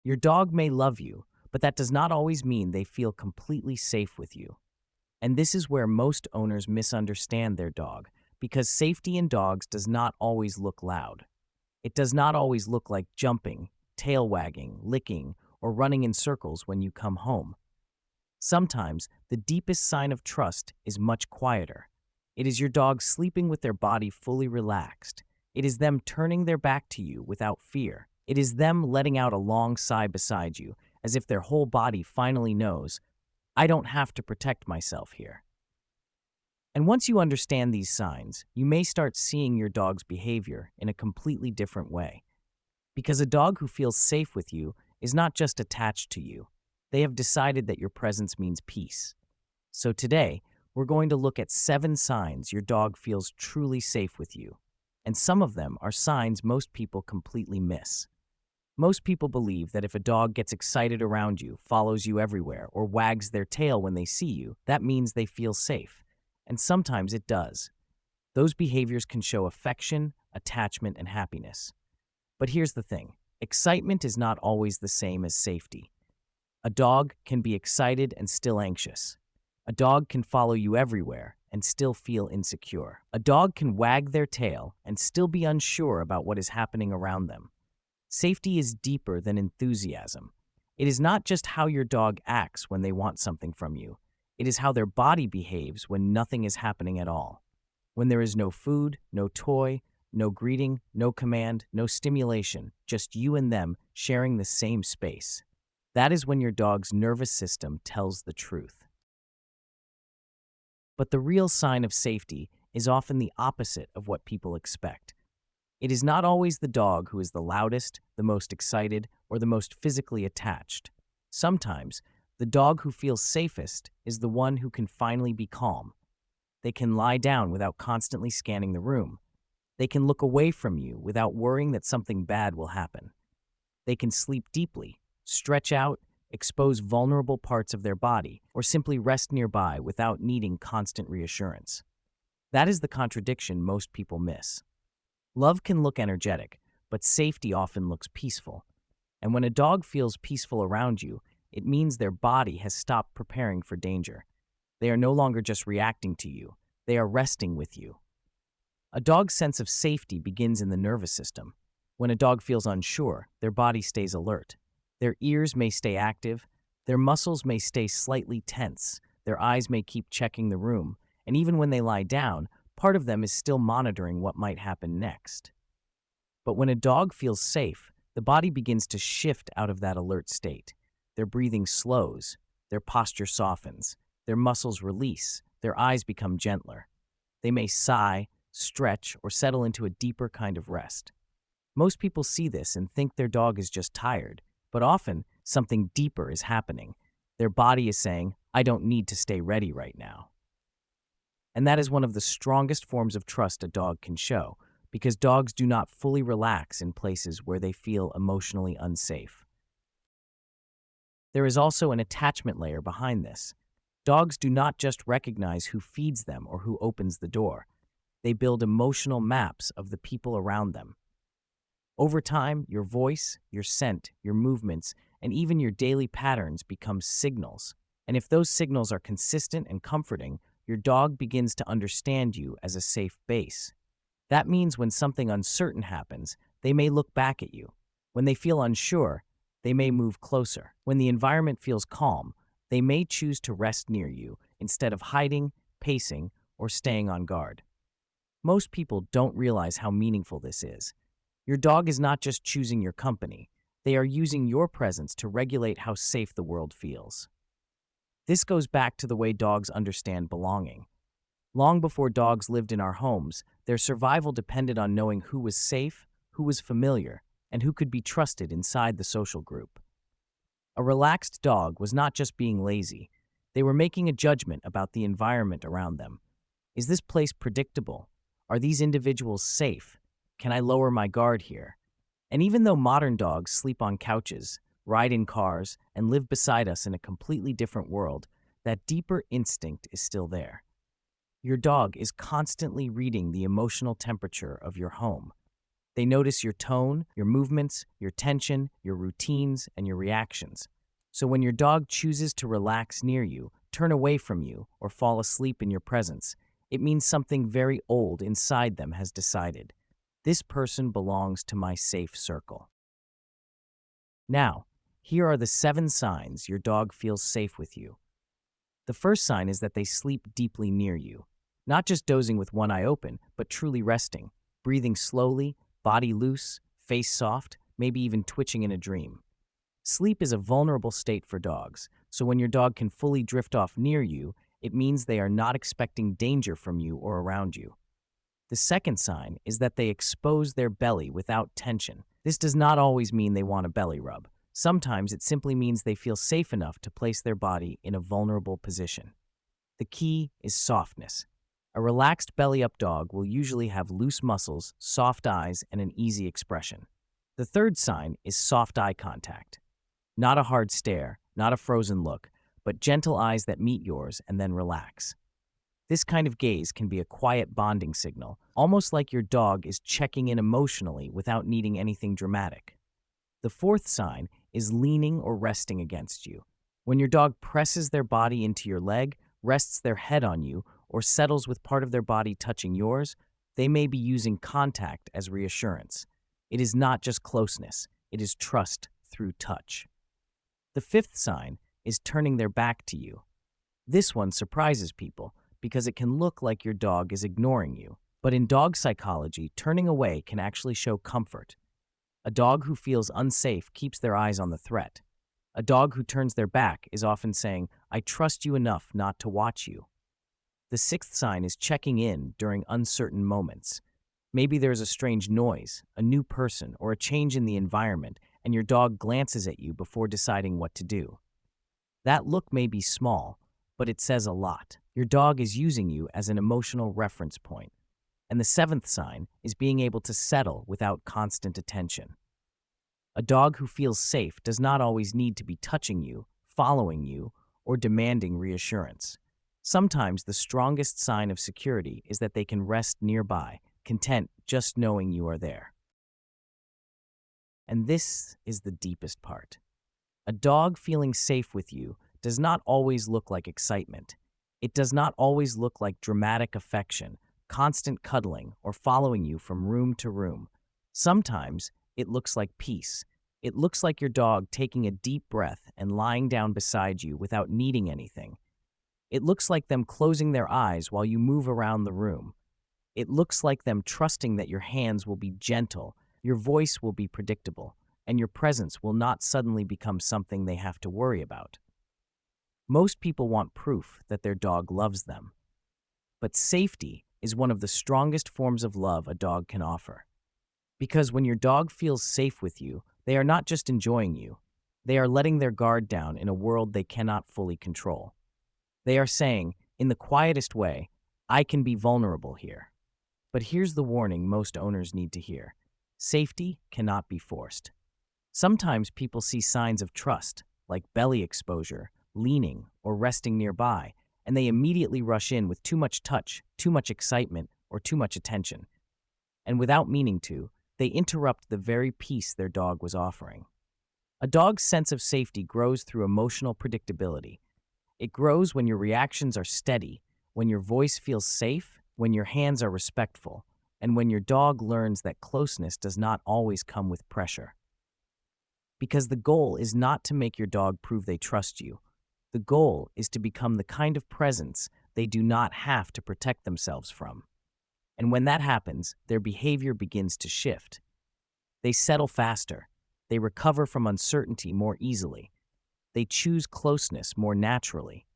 Your dog may love you, but that does not always mean they feel completely safe with you. And this is where most owners misunderstand their dog, because safety in dogs does not always look loud. It does not always look like jumping, tail wagging, licking, or running in circles when you come home. Sometimes, the deepest sign of trust is much quieter. It is your dog sleeping with their body fully relaxed. It is them turning their back to you without fear. It is them letting out a long sigh beside you, as if their whole body finally knows, I don't have to protect myself here. And once you understand these signs, you may start seeing your dog's behavior in a completely different way. Because a dog who feels safe with you is not just attached to you. They have decided that your presence means peace. So today, we're going to look at 7 signs your dog feels truly safe with you. And some of them are signs most people completely miss. Most people believe that if a dog gets excited around you, follows you everywhere, or wags their tail when they see you, that means they feel safe. And sometimes it does. Those behaviors can show affection, attachment, and happiness. But here's the thing. Excitement is not always the same as safety. A dog can be excited and still anxious. A dog can follow you everywhere and still feel insecure. A dog can wag their tail and still be unsure about what is happening around them. Safety is deeper than enthusiasm. It is not just how your dog acts when they want something from you. It is how their body behaves when nothing is happening at all. When there is no food, no toy, no greeting, no command, no stimulation, just you and them sharing the same space. That is when your dog's nervous system tells the truth. But the real sign of safety is often the opposite of what people expect. It is not always the dog who is the loudest, the most excited, or the most physically attached. Sometimes, the dog who feels safest is the one who can finally be calm. They can lie down without constantly scanning the room. They can look away from you without worrying that something bad will happen. They can sleep deeply, stretch out, expose vulnerable parts of their body, or simply rest nearby without needing constant reassurance. That is the contradiction most people miss. Love can look energetic, but safety often looks peaceful. And when a dog feels peaceful around you, it means their body has stopped preparing for danger. They are no longer just reacting to you, they are resting with you. A dog's sense of safety begins in the nervous system. When a dog feels unsure, their body stays alert. Their ears may stay active, their muscles may stay slightly tense, their eyes may keep checking the room, and even when they lie down, part of them is still monitoring what might happen next. But when a dog feels safe, the body begins to shift out of that alert state. Their breathing slows, their posture softens, their muscles release, their eyes become gentler. They may sigh, stretch, or settle into a deeper kind of rest. Most people see this and think their dog is just tired, but often something deeper is happening. Their body is saying, I don't need to stay ready right now. And that is one of the strongest forms of trust a dog can show, because dogs do not fully relax in places where they feel emotionally unsafe. There is also an attachment layer behind this. Dogs do not just recognize who feeds them or who opens the door. They build emotional maps of the people around them. Over time, your voice, your scent, your movements, and even your daily patterns become signals. And if those signals are consistent and comforting, your dog begins to understand you as a safe base. That means when something uncertain happens, they may look back at you. When they feel unsure, they may move closer. When the environment feels calm, they may choose to rest near you instead of hiding, pacing, or staying on guard. Most people don't realize how meaningful this is. Your dog is not just choosing your company. They are using your presence to regulate how safe the world feels. This goes back to the way dogs understand belonging. Long before dogs lived in our homes, their survival depended on knowing who was safe, who was familiar, and who could be trusted inside the social group. A relaxed dog was not just being lazy. They were making a judgment about the environment around them. Is this place predictable? Are these individuals safe? Can I lower my guard here? And even though modern dogs sleep on couches, ride in cars, and live beside us in a completely different world, that deeper instinct is still there. Your dog is constantly reading the emotional temperature of your home. They notice your tone, your movements, your tension, your routines, and your reactions. So when your dog chooses to relax near you, turn away from you, or fall asleep in your presence, it means something very old inside them has decided. This person belongs to my safe circle. Now, here are the 7 signs your dog feels safe with you. The first sign is that they sleep deeply near you, not just dozing with one eye open, but truly resting, breathing slowly, body loose, face soft, maybe even twitching in a dream. Sleep is a vulnerable state for dogs, so when your dog can fully drift off near you, it means they are not expecting danger from you or around you. The second sign is that they expose their belly without tension. This does not always mean they want a belly rub. Sometimes it simply means they feel safe enough to place their body in a vulnerable position. The key is softness. A relaxed belly-up dog will usually have loose muscles, soft eyes, and an easy expression. The third sign is soft eye contact. Not a hard stare, not a frozen look, but gentle eyes that meet yours and then relax. This kind of gaze can be a quiet bonding signal, almost like your dog is checking in emotionally without needing anything dramatic. The fourth sign is leaning or resting against you. When your dog presses their body into your leg, rests their head on you, or settles with part of their body touching yours, they may be using contact as reassurance. It is not just closeness, it is trust through touch. The fifth sign is turning their back to you. This one surprises people because it can look like your dog is ignoring you. But in dog psychology, turning away can actually show comfort. A dog who feels unsafe keeps their eyes on the threat. A dog who turns their back is often saying, I trust you enough not to watch you. The sixth sign is checking in during uncertain moments. Maybe there's a strange noise, a new person, or a change in the environment, and your dog glances at you before deciding what to do. That look may be small, but it says a lot. Your dog is using you as an emotional reference point. And the seventh sign is being able to settle without constant attention. A dog who feels safe does not always need to be touching you, following you, or demanding reassurance. Sometimes the strongest sign of security is that they can rest nearby, content just knowing you are there. And this is the deepest part. A dog feeling safe with you does not always look like excitement. It does not always look like dramatic affection, constant cuddling, or following you from room to room. Sometimes it looks like peace. It looks like your dog taking a deep breath and lying down beside you without needing anything. It looks like them closing their eyes while you move around the room. It looks like them trusting that your hands will be gentle, your voice will be predictable, and your presence will not suddenly become something they have to worry about. Most people want proof that their dog loves them. But safety is one of the strongest forms of love a dog can offer. Because when your dog feels safe with you, they are not just enjoying you. They are letting their guard down in a world they cannot fully control. They are saying, in the quietest way, I can be vulnerable here. But here's the warning most owners need to hear. Safety cannot be forced. Sometimes people see signs of trust, like belly exposure, leaning, or resting nearby, and they immediately rush in with too much touch, too much excitement, or too much attention. And without meaning to, they interrupt the very peace their dog was offering. A dog's sense of safety grows through emotional predictability. It grows when your reactions are steady, when your voice feels safe, when your hands are respectful, and when your dog learns that closeness does not always come with pressure. Because the goal is not to make your dog prove they trust you. The goal is to become the kind of presence they do not have to protect themselves from. And when that happens, their behavior begins to shift. They settle faster. They recover from uncertainty more easily. They choose closeness more naturally.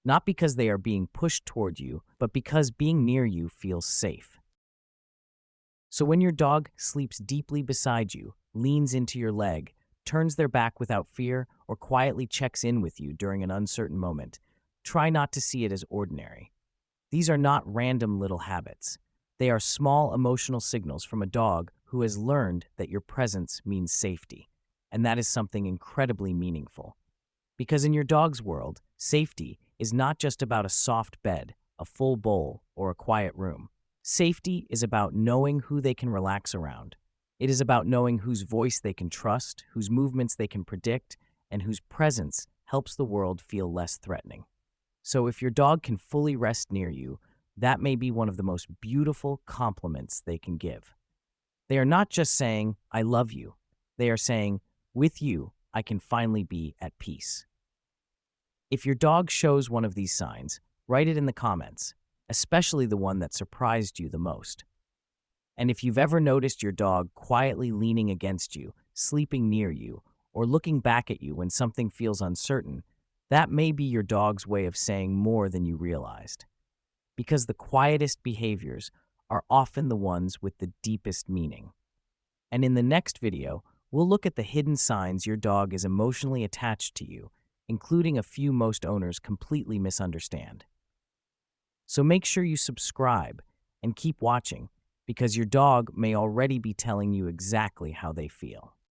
Not because they are being pushed toward you, but because being near you feels safe. So when your dog sleeps deeply beside you, leans into your leg, turns their back without fear, or quietly checks in with you during an uncertain moment, try not to see it as ordinary. These are not random little habits. They are small emotional signals from a dog who has learned that your presence means safety. And that is something incredibly meaningful. Because in your dog's world, safety is not just about a soft bed, a full bowl, or a quiet room. Safety is about knowing who they can relax around, It is about knowing whose voice they can trust, whose movements they can predict, and whose presence helps the world feel less threatening. So if your dog can fully rest near you, that may be one of the most beautiful compliments they can give. They are not just saying, I love you. They are saying, with you, I can finally be at peace. If your dog shows one of these signs, write it in the comments, especially the one that surprised you the most. And if you've ever noticed your dog quietly leaning against you, sleeping near you, or looking back at you when something feels uncertain, that may be your dog's way of saying more than you realized. Because the quietest behaviors are often the ones with the deepest meaning. And in the next video, we'll look at the hidden signs your dog is emotionally attached to you, including a few most owners completely misunderstand. So make sure you subscribe and keep watching, because your dog may already be telling you exactly how they feel.